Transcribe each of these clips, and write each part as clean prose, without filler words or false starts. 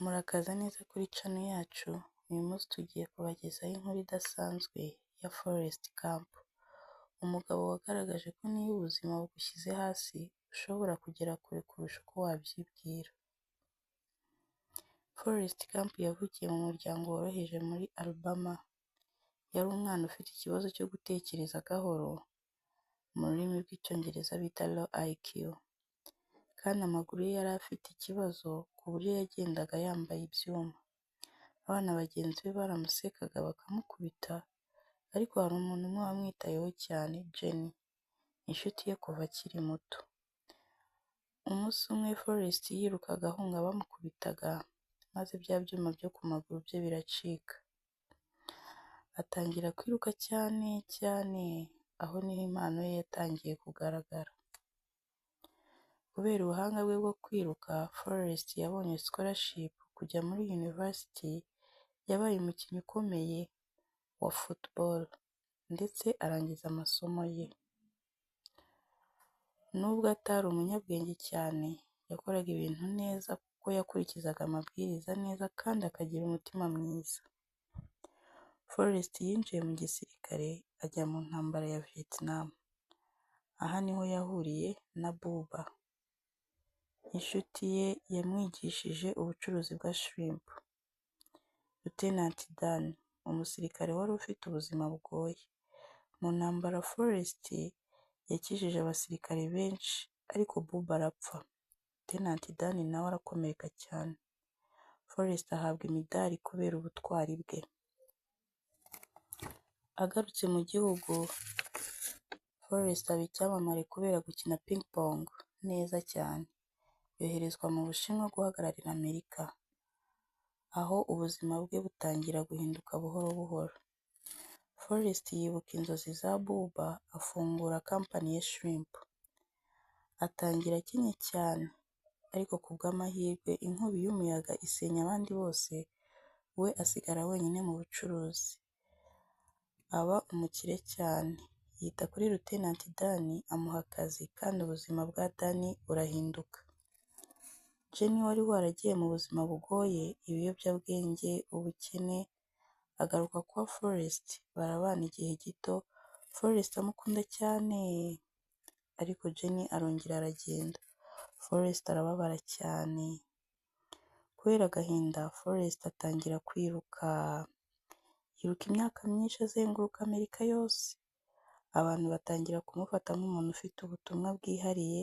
Murakaza neza kuri channel yacu. Uyu munsi tugiye kubagezaho inkuru idasanzwe ya Forest Gump. Umugabo wagaragaje ko niyo ubuzima bugushyize hasi ushobora kugera kure kurusha uko wabyibwira. Forest Gump yavukiye mu muryango woroheje muri Alabama. Yari umwana ufite ikibazo cyo gutekereza gahoro, mu rurimi rw'icyongereza bita low IQ, kandi amaguru ye yari afite ikibazo ku buryo yagendaga yambaye ibyuma. Abana bagenzi be baramusekaga bakamukubita, ariko hari umuntu umwe wamwitayeho cyane, Jenny, inshuti ye kuva akiri muto. Umunsi umwe Forest yirukaga ahunga bamukubitaga, maze bya byuma byo ku maguru bye biracika. Atangira kwiruka cyane cyane, aho niho impano ye yatangiye kugaragara. Kubera ubuhanga bwe bwo kwiruka, Forest yabonye scholarship kujya muri university. Yabaye umukinnyi ukomeye wa football, ndetse arangiza amasomo ye. Nubwo atari umunyabwenge cyane, yakoraga ibintu neza kuko yakurikizaga amabwiriza neza kandi akagira umutima mwiza. Forest yinjiye mu gisirikare ajya mu ntambara ya Vietnam. Aha niho yahuriye na Buba, inshuti ye yamwigishije ubucuruzi bwa shrimp. Lieutenant Dan, umusirikare wari ufite ubuzima bugoye. Mu ntambara Forest yakijije abasirikare benshi, ariko Buba arapfa. Lieutenant Dan nawe arakomereka cyane. Forest ahabwa imidari kubera ubutwari bwe. Agarutse mu gihugu, Forest aba icyamamare kubera gukina ping pong neza cyane. Yoherezwa mu Bushinwa guhagararira Amerika, aho ubuzima bwe butangira guhinduka buhoro buhoro. Forest yibuka inzozi za Buba, afungura company ya shrimp. Atangira akenye cyane, ariko ku bw'amahirwe inkubi y'umuyaga isenya abandi bose, we asigara wenyine mu bucuruzi. Aba umukire cyane. Yita kuri Lieutenant Dan, amuha akazi, kandi ubuzima bwa Dan burahinduka. Jenny wari waragiye mu buzima bugoye, ibiyobyabwenge, ubukene, agaruka kwa Forest. Barabana igihe gito, Forest amukunda cyane, ariko Jenny arongera aragenda. Forest arababara cyane. Kubera agahinda, Forest atangira kwiruka. Yiruka imyaka myinshi azenguruka Amerika yose. Abantu batangira kumufata nk'umuntu ufite ubutumwa bwihariye,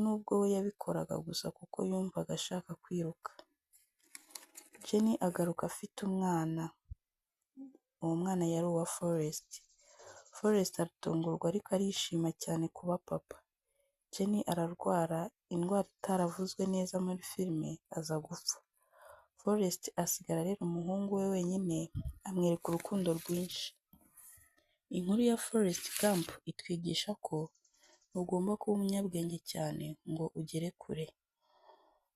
nubwo we yabikoraga gusa kuko yumvaga ashaka kwiruka. Jenny agaruka afite umwana. Uwo mwana yari uwa Forest. Forest aratungurwa ariko arishima cyane kuba papa. Jenny ararwara indwara itaravuzwe neza muri filime, aza gupfa. Forest asigara arera umuhungu we wenyine, amwereka urukundo rwinshi. Inkuru ya Forest Gump itwigisha ko ugomba kuba umunyabwenge cyane ngo ugere kure.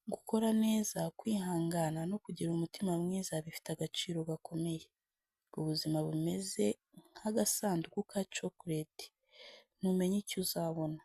Gukora neza, kwihangana no kugira umutima mwiza bifite agaciro gakomeye. Ubuzima bumeze nk'agasanduku ka chocolate, ntumenye icyo uzabona.